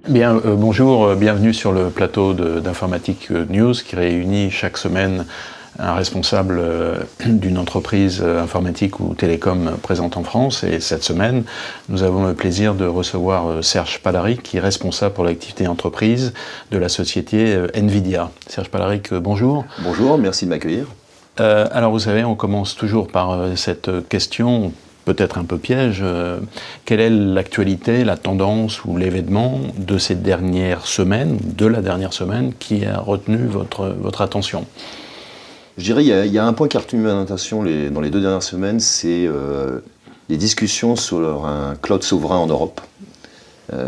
Bien, bonjour, bienvenue sur le plateau d'Informatique News qui réunit chaque semaine un responsable d'une entreprise informatique ou télécom présente en France. Et cette semaine, nous avons le plaisir de recevoir Serge Palaric, qui est responsable pour l'activité entreprise de la société NVIDIA. Serge Palaric, bonjour. Bonjour, merci de m'accueillir. Alors vous savez, on commence toujours par cette question, peut-être un peu piège. Quelle est l'actualité, la tendance ou l'événement de ces dernières semaines, de la dernière semaine, qui a retenu votre attention ? Je dirais il y a un point qui a retenu mon attention dans les 2 dernières semaines, c'est les discussions sur un cloud souverain en Europe.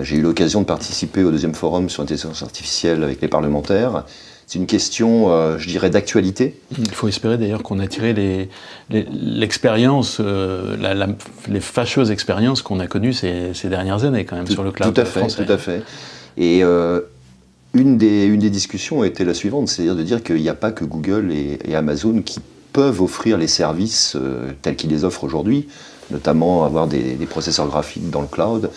J'ai eu l'occasion de participer au 2e forum sur l'intelligence artificielle avec les parlementaires. C'est une question, je dirais, d'actualité. Il faut espérer d'ailleurs qu'on a tiré l'expérience, les fâcheuses expériences qu'on a connues ces dernières années quand même sur le cloud français. Tout à fait. Et une des discussions a été la suivante, c'est-à-dire de dire qu'il n'y a pas que Google et Amazon qui peuvent offrir les services tels qu'ils les offrent aujourd'hui, notamment avoir des processeurs graphiques dans le cloud,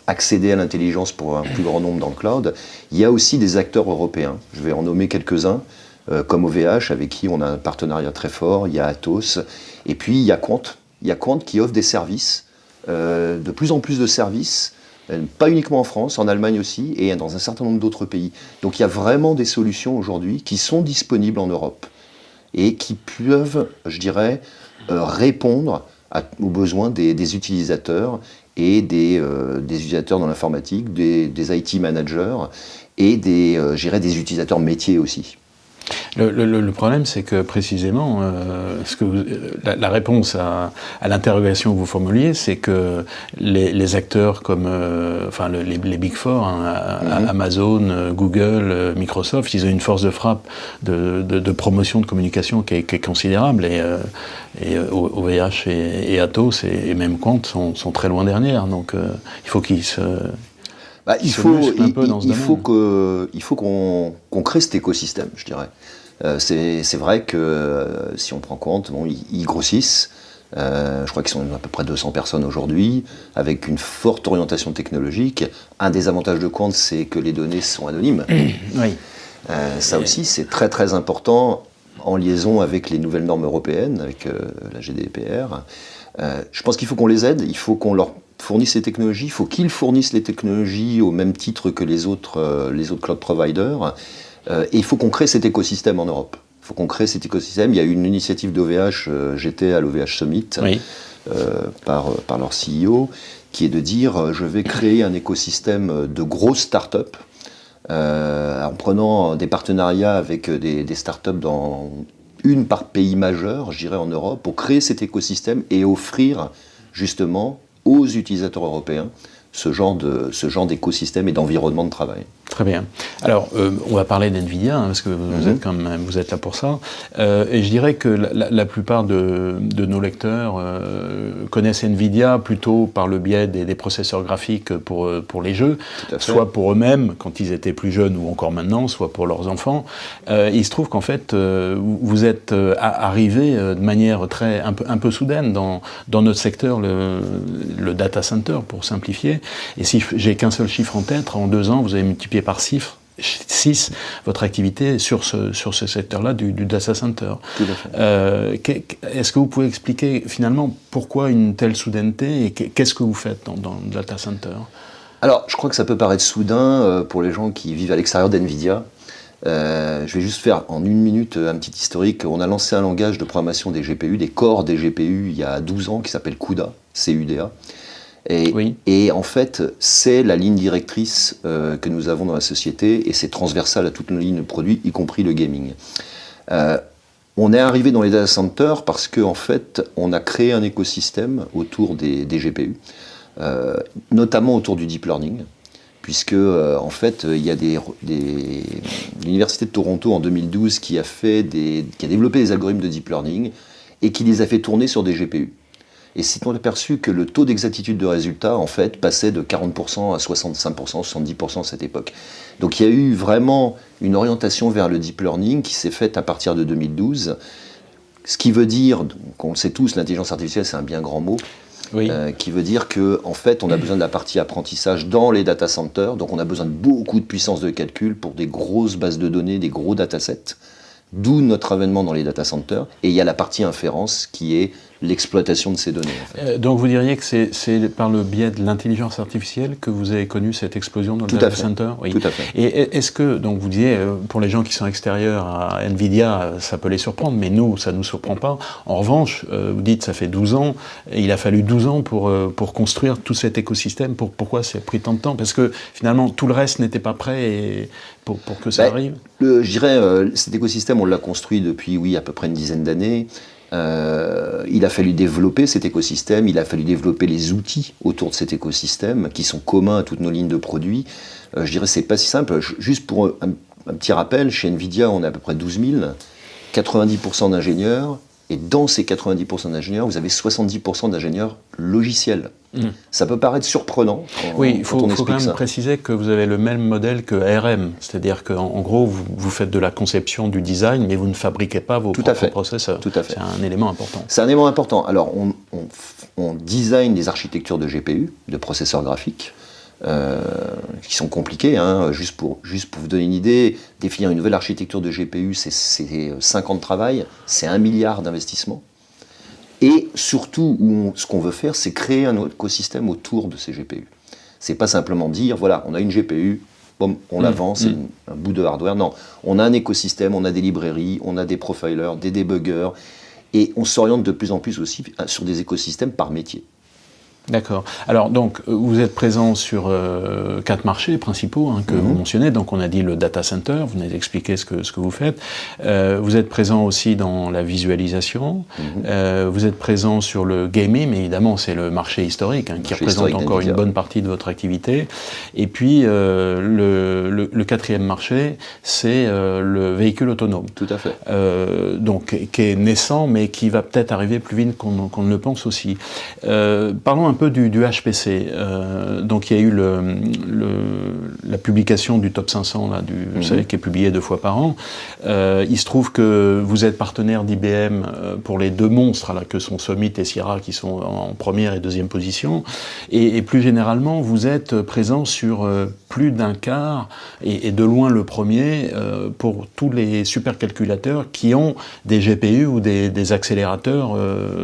accéder à l'intelligence pour un plus grand nombre dans le cloud. Il y a aussi des acteurs européens. Je vais en nommer quelques-uns, comme OVH, avec qui on a un partenariat très fort. Il y a Atos. Et puis, il y a Quant. Il y a Quant qui offre des services, de plus en plus de services, pas uniquement en France, en Allemagne aussi, et dans un certain nombre d'autres pays. Donc, il y a vraiment des solutions aujourd'hui qui sont disponibles en Europe et qui peuvent, je dirais, répondre aux besoins des utilisateurs et des utilisateurs dans l'informatique, des IT managers et des utilisateurs métiers aussi. Le problème, c'est que précisément, la réponse à l'interrogation que vous formuliez, c'est que les acteurs comme les Big Four, Amazon, Google, Microsoft, ils ont une force de frappe de promotion de communication qui est considérable. Et OVH et Atos et même Quant sont très loin derrière. Donc il faut qu'ils se... il faut qu'on crée cet écosystème, je dirais. C'est vrai que si on prend compte, ils grossissent. Je crois qu'ils sont à peu près 200 personnes aujourd'hui, avec une forte orientation technologique. Un des avantages de Quant, c'est que les données sont anonymes. Oui. Ça aussi, c'est très très important en liaison avec les nouvelles normes européennes, avec la GDPR. Je pense qu'il faut qu'on les aide, il faut qu'on leur fournissent les technologies, il faut qu'ils fournissent les technologies au même titre que les autres cloud providers, et il faut qu'on crée cet écosystème en Europe. Il faut qu'on crée cet écosystème. Il y a eu une initiative d'OVH, j'étais à l'OVH Summit, oui. par leur CEO, qui est de dire je vais créer un écosystème de grosses startups, en prenant des partenariats avec des startups dans une par pays majeur, je dirais en Europe, pour créer cet écosystème et offrir justement aux utilisateurs européens ce genre d'écosystème et d'environnement de travail. Très bien. Alors, on va parler d'NVIDIA, parce que vous êtes là pour ça. Et je dirais que la plupart de nos lecteurs connaissent NVIDIA plutôt par le biais des processeurs graphiques pour les jeux, soit pour eux-mêmes, quand ils étaient plus jeunes ou encore maintenant, soit pour leurs enfants. Il se trouve qu'en fait, vous êtes arrivé de manière un peu soudaine dans notre secteur, le data center, pour simplifier. Et si j'ai qu'un seul chiffre en tête, en 2 ans, vous avez multiplié par 6 votre activité sur ce secteur-là du data center. Tout à fait. Est-ce que vous pouvez expliquer finalement pourquoi une telle soudaineté et qu'est-ce que vous faites dans le data center ? Alors, je crois que ça peut paraître soudain pour les gens qui vivent à l'extérieur d'NVIDIA. Je vais juste faire en 1 minute un petit historique. On a lancé un langage de programmation des GPU, des corps des GPU, il y a 12 ans, qui s'appelle CUDA, C-U-D-A. Et en fait, c'est la ligne directrice que nous avons dans la société, et c'est transversal à toutes nos lignes de produits, y compris le gaming. On est arrivé dans les data centers parce qu'en fait, on a créé un écosystème autour des GPU, notamment autour du deep learning, puisque en fait, il y a l'Université de Toronto en 2012 qui a développé des algorithmes de deep learning et qui les a fait tourner sur des GPU. Et s'est aperçu que le taux d'exactitude de résultat, en fait, passait de 40% à 65%, 70% à cette époque. Donc il y a eu vraiment une orientation vers le deep learning qui s'est faite à partir de 2012. Ce qui veut dire, on le sait tous, l'intelligence artificielle, c'est un bien grand mot. Oui. Qui veut dire qu'en fait, on a besoin de la partie apprentissage dans les data centers, donc on a besoin de beaucoup de puissance de calcul pour des grosses bases de données, des gros datasets, d'où notre avènement dans les data centers. Et il y a la partie inférence qui est l'exploitation de ces données. En fait. Donc vous diriez que c'est par le biais de l'intelligence artificielle que vous avez connu cette explosion dans le data center? Oui. Tout à fait. Et est-ce que, donc vous disiez, pour les gens qui sont extérieurs à NVIDIA, ça peut les surprendre, mais nous, ça ne nous surprend pas. En revanche, vous dites, ça fait 12 ans, et il a fallu 12 ans pour construire tout cet écosystème. Pourquoi ça a pris tant de temps? Parce que finalement, tout le reste n'était pas prêt pour que ça arrive? Je dirais, cet écosystème, on l'a construit depuis, à peu près une dizaine d'années. Il a fallu développer cet écosystème, il a fallu développer les outils autour de cet écosystème qui sont communs à toutes nos lignes de produits. Je dirais c'est pas si simple. Juste pour un petit rappel, chez NVIDIA, on a à peu près 12 000, 90% d'ingénieurs, et dans ces 90% d'ingénieurs, vous avez 70% d'ingénieurs logiciels. Ça peut paraître surprenant quand il faut on quand explique même ça. préciser que vous avez le même modèle que ARM, c'est-à-dire qu'en gros, vous faites de la conception, du design, mais vous ne fabriquez pas vos propres processeurs. Tout à fait. C'est un élément important. C'est un élément important. Alors, on design des architectures de GPU, de processeurs graphiques, qui sont compliqués. Juste pour vous donner une idée, définir une nouvelle architecture de GPU, c'est 5 ans de travail, c'est 1 milliard d'investissements. Et surtout, ce qu'on veut faire, c'est créer un écosystème autour de ces GPU. C'est pas simplement dire, voilà, on a une GPU, bon, on la vend, c'est un bout de hardware. Non, on a un écosystème, on a des librairies, on a des profilers, des debuggers, et on s'oriente de plus en plus aussi sur des écosystèmes par métier. D'accord. Alors donc vous êtes présent sur 4 marchés principaux que vous mentionnez. Donc on a dit le data center, vous venez d'expliquer ce que vous faites. Vous êtes présent aussi dans la visualisation. Vous êtes présent sur le gaming, mais évidemment c'est le marché historique qui représente encore une bonne partie de votre activité. Et puis le quatrième marché, c'est le véhicule autonome. Tout à fait. Donc qui est naissant, mais qui va peut-être arriver plus vite qu'on ne le pense aussi. Parlons un peu du HPC. Donc il y a eu la publication du top 500, là, vous savez, qui est publié 2 fois par an. Il se trouve que vous êtes partenaire d'IBM pour les 2 monstres là, que sont Summit et Sierra, qui sont en première et deuxième position. Et plus généralement, vous êtes présent sur plus d'un quart, et de loin le premier, pour tous les supercalculateurs qui ont des GPU ou des accélérateurs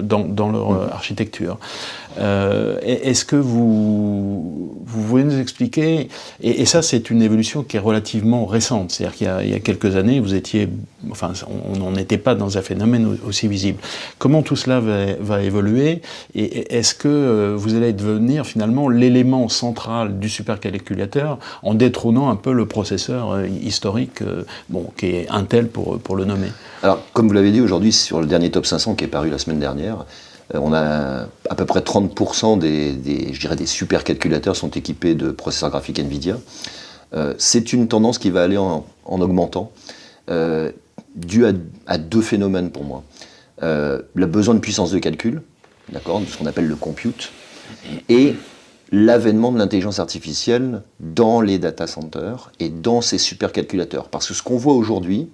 dans leur architecture. Est-ce que vous pouvez nous expliquer, et ça c'est une évolution qui est relativement récente, c'est-à-dire qu'il y a quelques années, on n'en était pas dans un phénomène aussi visible. Comment tout cela va évoluer, et est-ce que vous allez devenir finalement l'élément central du supercalculateur en détrônant un peu le processeur historique, qui est Intel pour le nommer? Alors, comme vous l'avez dit aujourd'hui, sur le dernier top 500 qui est paru la semaine dernière, on a à peu près 30% des supercalculateurs sont équipés de processeurs graphiques NVIDIA. C'est une tendance qui va aller en augmentant, due à 2 phénomènes pour moi. Le besoin de puissance de calcul, d'accord, de ce qu'on appelle le compute, et l'avènement de l'intelligence artificielle dans les data centers et dans ces supercalculateurs. Parce que ce qu'on voit aujourd'hui,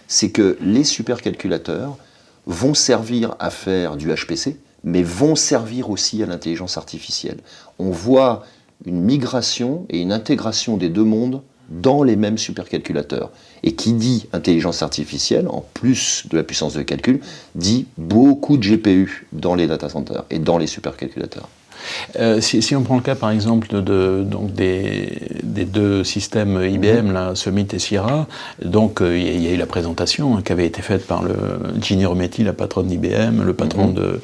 c'est que les supercalculateurs vont servir à faire du HPC, mais vont servir aussi à l'intelligence artificielle. On voit une migration et une intégration des 2 mondes dans les mêmes supercalculateurs. Et qui dit intelligence artificielle, en plus de la puissance de calcul, dit beaucoup de GPU dans les data centers et dans les supercalculateurs. Si on prend le cas par exemple donc des 2 systèmes IBM, là, Summit et Sierra, donc il y a eu la présentation qui avait été faite par Ginny Rometty, la patronne d'IBM, le patron de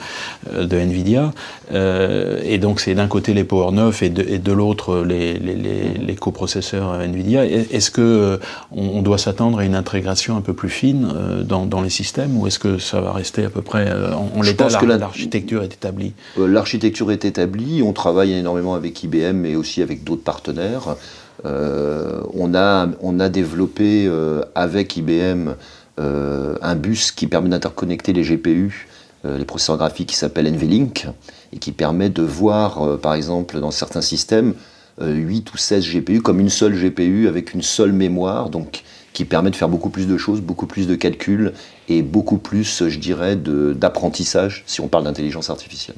NVIDIA, et donc c'est d'un côté les Power 9 et de l'autre les coprocesseurs NVIDIA. Est-ce que on doit s'attendre à une intégration un peu plus fine dans les systèmes, ou est-ce que ça va rester à peu près en l'état, l'architecture est établie? L'architecture est établie, on travaille énormément avec IBM mais aussi avec d'autres partenaires. On a développé avec IBM un bus qui permet d'interconnecter les GPU, les processeurs graphiques, qui s'appelle NVLink, et qui permet de voir, par exemple, dans certains systèmes, 8 ou 16 GPU comme une seule GPU avec une seule mémoire, donc qui permet de faire beaucoup plus de choses, beaucoup plus de calculs et beaucoup plus, je dirais, d'apprentissage si on parle d'intelligence artificielle.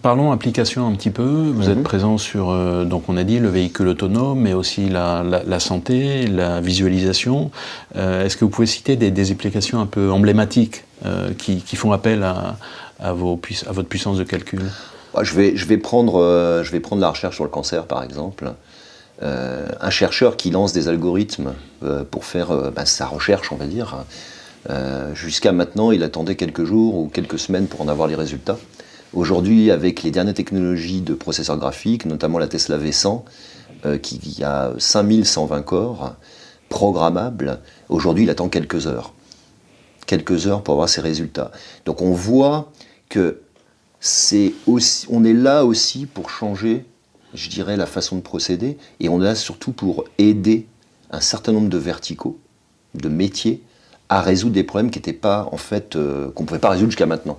Parlons application un petit peu. Vous êtes présent sur, donc on a dit, le véhicule autonome, mais aussi la santé, la visualisation. Est-ce que vous pouvez citer des applications un peu emblématiques qui font appel à votre puissance de calcul? Je vais prendre la recherche sur le cancer, par exemple. Un chercheur qui lance des algorithmes pour faire sa recherche, on va dire, jusqu'à maintenant, il attendait quelques jours ou quelques semaines pour en avoir les résultats. Aujourd'hui, avec les dernières technologies de processeurs graphiques, notamment la Tesla V100, qui a 5120 corps programmables, aujourd'hui, il attend quelques heures. Quelques heures pour avoir ses résultats. Donc on voit que on est là aussi pour changer, je dirais, la façon de procéder, et on est là surtout pour aider un certain nombre de verticaux, de métiers, à résoudre des problèmes qui n'étaient pas, en fait, qu'on ne pouvait pas résoudre jusqu'à maintenant.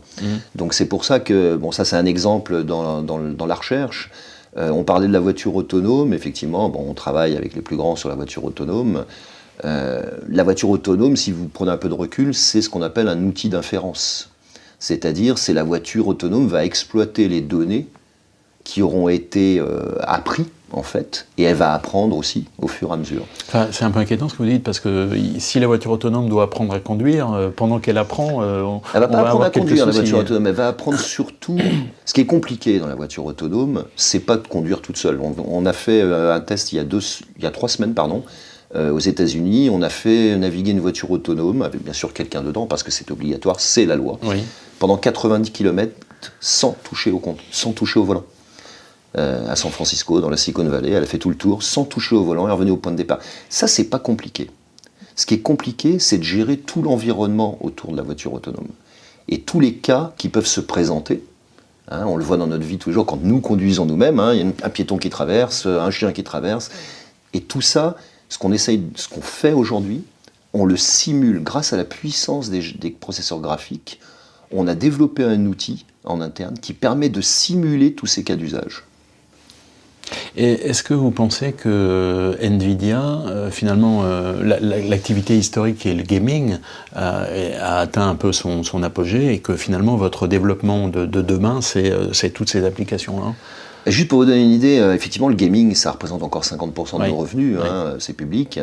Donc c'est pour ça que, bon, ça c'est un exemple dans la recherche. On parlait de la voiture autonome, effectivement, bon, on travaille avec les plus grands sur la voiture autonome. La voiture autonome, si vous prenez un peu de recul, c'est ce qu'on appelle un outil d'inférence. C'est-à-dire, c'est la voiture autonome va exploiter les données qui auront été appris, en fait, et elle va apprendre aussi au fur et à mesure. Enfin, c'est un peu inquiétant ce que vous dites, parce que si la voiture autonome doit apprendre à conduire, pendant qu'elle apprend, elle va pas apprendre à conduire, la voiture soucis. autonome, elle va apprendre surtout... Ce qui est compliqué dans la voiture autonome, c'est pas de conduire toute seule. On a fait un test il y a 3 semaines, aux États-Unis, on a fait naviguer une voiture autonome, avec bien sûr quelqu'un dedans, parce que c'est obligatoire, c'est la loi, Oui. pendant 90 km sans toucher au volant. À San Francisco, dans la Silicon Valley, elle a fait tout le tour, sans toucher au volant, et est revenue au point de départ. Ça, c'est pas compliqué. Ce qui est compliqué, c'est de gérer tout l'environnement autour de la voiture autonome. Et tous les cas qui peuvent se présenter, on le voit dans notre vie tous les jours, quand nous conduisons nous-mêmes, il y a un piéton qui traverse, un chien qui traverse, et tout ça, ce qu'on fait aujourd'hui, on le simule grâce à la puissance des processeurs graphiques. On a développé un outil en interne qui permet de simuler tous ces cas d'usage. Et est-ce que vous pensez que NVIDIA, finalement, l'activité historique qui est le gaming, a atteint un peu son apogée, et que finalement votre développement de demain, c'est toutes ces applications-là? Juste pour vous donner une idée, effectivement, le gaming, ça représente encore 50% de nos revenus, oui. C'est public,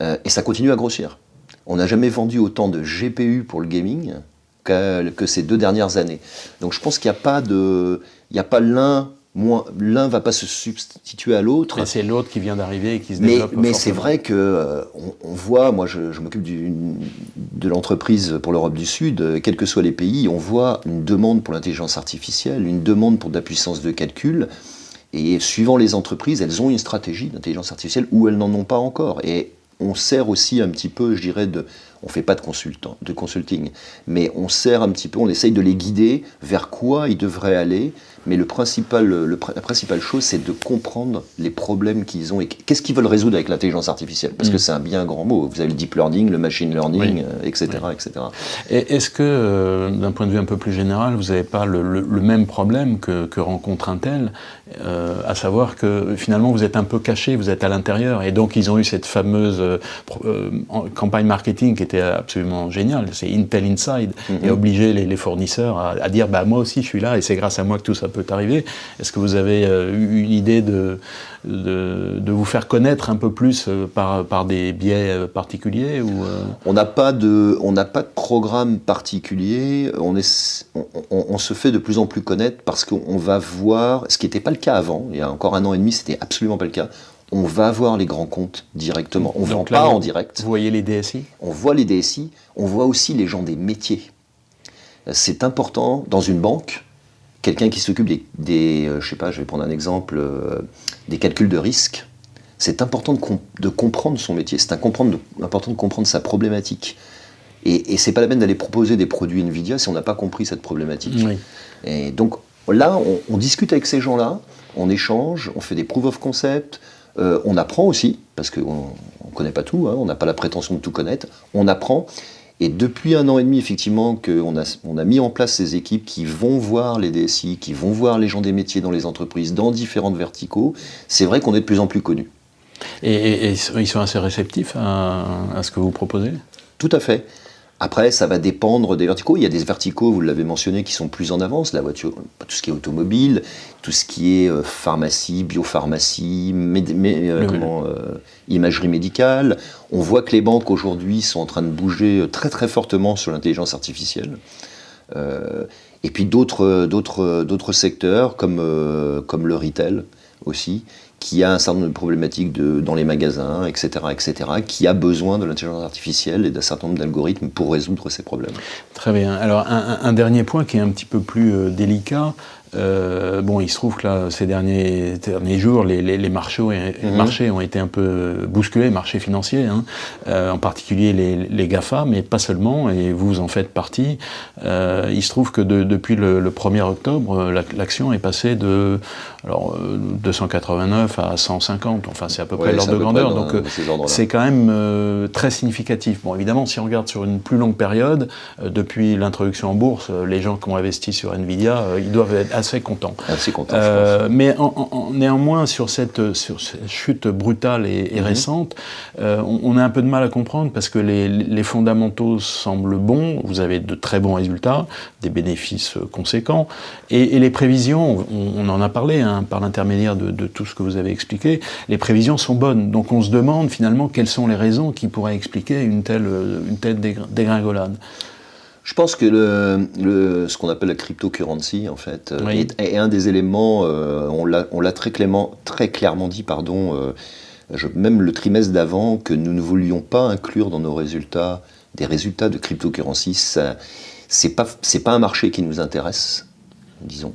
et ça continue à grossir. On n'a jamais vendu autant de GPU pour le gaming que ces 2 dernières années. Donc je pense qu'il n'y a pas l'un ne va pas se substituer à l'autre. Mais c'est l'autre qui vient d'arriver et qui se développe. Mais c'est vrai que on voit, moi je m'occupe de l'entreprise pour l'Europe du Sud, quels que soient les pays, on voit une demande pour l'intelligence artificielle, une demande pour de la puissance de calcul, et suivant les entreprises, elles ont une stratégie d'intelligence artificielle ou elles n'en ont pas encore. Et on sert aussi un petit peu, je dirais, on ne fait pas de consulting, mais on sert un petit peu, on essaye de les guider vers quoi ils devraient aller. Mais la principale chose, c'est de comprendre les problèmes qu'ils ont et qu'est-ce qu'ils veulent résoudre avec l'intelligence artificielle. Parce que c'est un bien grand mot. Vous avez le deep learning, le machine learning, etc., etc. Et est-ce que, d'un point de vue un peu plus général, vous n'avez pas le même problème que rencontre Intel, à savoir que finalement vous êtes un peu caché, vous êtes à l'intérieur, et donc ils ont eu cette fameuse campagne marketing qui était absolument géniale, c'est Intel Inside, et obliger les fournisseurs à dire moi aussi je suis là et c'est grâce à moi que tout ça peut arriver. Est-ce que vous avez eu une idée de vous faire connaître un peu plus par des biais particuliers ou On n'a pas de programme particulier. On se fait de plus en plus connaître parce qu'on va voir, ce qui n'était pas le cas avant, il y a encore 1 an et demi, c'était absolument pas le cas. On va voir les grands comptes directement. On ne vend pas en direct. Vous voyez les DSI ? On voit les DSI, on voit aussi les gens des métiers. C'est important dans une banque. Quelqu'un qui s'occupe je sais pas, je vais prendre un exemple, des calculs de risque, c'est important de comprendre son métier, c'est important de comprendre sa problématique. Et c'est pas la peine d'aller proposer des produits NVIDIA si on n'a pas compris cette problématique. Oui. Et donc là, on discute avec ces gens-là, on échange, on fait des proof of concept, on apprend aussi, parce qu'on ne connaît pas tout, on n'a pas la prétention de tout connaître, on apprend. Et depuis 1 an et demi, effectivement, qu'on a mis en place ces équipes qui vont voir les DSI, qui vont voir les gens des métiers dans les entreprises, dans différentes verticaux, c'est vrai qu'on est de plus en plus connus. Et ils sont assez réceptifs à ce que vous proposez? Tout à fait. Après, ça va dépendre des verticaux. Il y a des verticaux, vous l'avez mentionné, qui sont plus en avance. La voiture, tout ce qui est automobile, tout ce qui est pharmacie, biopharmacie, imagerie médicale. On voit que les banques aujourd'hui sont en train de bouger très très fortement sur l'intelligence artificielle. Et puis d'autres secteurs comme le retail aussi, qui a un certain nombre de problématiques dans les magasins, etc., qui a besoin de l'intelligence artificielle et d'un certain nombre d'algorithmes pour résoudre ces problèmes. Très bien. Alors, un dernier point qui est un petit peu plus délicat. Il se trouve que là, ces derniers jours, les marchés ont été un peu bousculés, marchés financiers, en particulier les GAFA, mais pas seulement, et vous en faites partie. Il se trouve que depuis le 1er octobre, l'action est passée de 289 à 150, enfin c'est à peu près l'ordre de grandeur, donc c'est quand même très significatif. Bon, évidemment, si on regarde sur une plus longue période, depuis l'introduction en bourse, les gens qui ont investi sur Nvidia, ils doivent être assez contents. Assez contents, je pense. Mais néanmoins, sur cette chute brutale et récente, on a un peu de mal à comprendre parce que les fondamentaux semblent bons, vous avez de très bons résultats, des bénéfices conséquents, et les prévisions, on en a parlé par l'intermédiaire de tout ce que vous avez expliqué, les prévisions sont bonnes. Donc on se demande finalement quelles sont les raisons qui pourraient expliquer une telle dégringolade. Je pense que ce qu'on appelle la cryptocurrency, en fait, oui. est un des éléments, on l'a très clairement dit, même le trimestre d'avant, que nous ne voulions pas inclure dans nos résultats des résultats de cryptocurrency. C'est pas un marché qui nous intéresse, disons.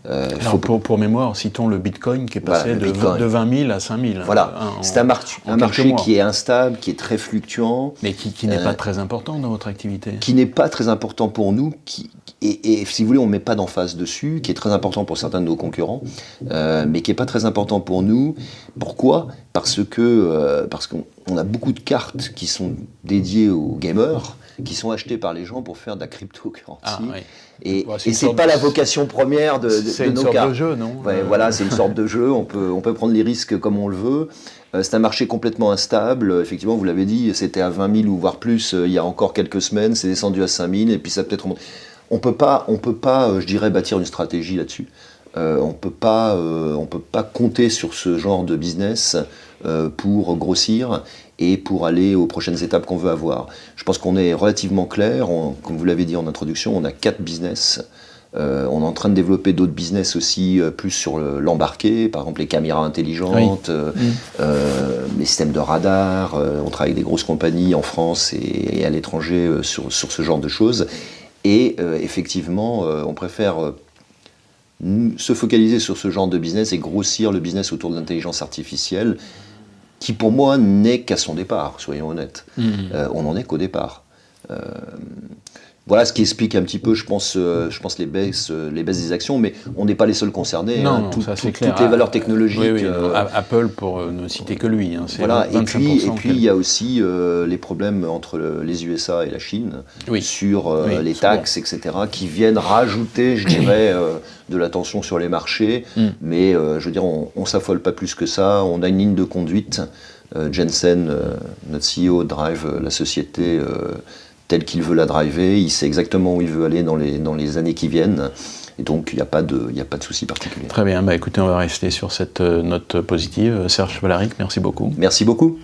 Alors pour mémoire, citons le Bitcoin qui est passé de 20 000 à 5 000. Voilà, c'est un marché qui est instable, qui est très fluctuant. Mais qui n'est pas très important dans votre activité. Qui n'est pas très important pour nous, et si vous voulez, on ne met pas d'emphase dessus, qui est très important pour certains de nos concurrents, mais qui n'est pas très important pour nous. Pourquoi ? Parce qu'on a beaucoup de cartes qui sont dédiées aux gamers, qui sont achetées par les gens pour faire de la cryptocurrency. Ah, oui. Et c'est pas la vocation première de nos cartes. C'est une sorte de jeu, non ? Ouais, voilà, c'est une sorte de jeu, on peut prendre les risques comme on le veut. C'est un marché complètement instable. Effectivement, vous l'avez dit, c'était à 20 000 ou voire plus il y a encore quelques semaines, c'est descendu à 5 000 et puis ça peut-être remonté. On peut pas, je dirais, bâtir une stratégie là-dessus. On peut pas compter sur ce genre de business pour grossir et pour aller aux prochaines étapes qu'on veut avoir. Je pense qu'on est relativement clair. Comme vous l'avez dit en introduction, on a 4 business. On est en train de développer d'autres business aussi, plus sur l'embarqué, par exemple les caméras intelligentes, les systèmes de radar. On travaille avec des grosses compagnies en France et à l'étranger sur ce genre de choses. Et effectivement, on préfère se focaliser sur ce genre de business et grossir le business autour de l'intelligence artificielle, qui pour moi n'est qu'à son départ, soyons honnêtes. On n'en est qu'au départ. Voilà ce qui explique un petit peu, je pense les baisses des actions, mais on n'est pas les seuls concernés. Non, ça c'est clair. Toutes les valeurs technologiques. Oui, Apple, pour ne citer que lui. Voilà. Et puis il y a aussi les problèmes entre les USA et la Chine sur les taxes, etc., qui viennent rajouter, je dirais, de la tension sur les marchés. Mais je veux dire, on ne s'affole pas plus que ça. On a une ligne de conduite. Jensen, notre CEO, drive la société telle qu'il veut la driver, il sait exactement où il veut aller dans les années qui viennent, et donc il n'y a pas de souci particulier. Très bien, écoutez, on va rester sur cette note positive. Serge Valaric, merci beaucoup. Merci beaucoup.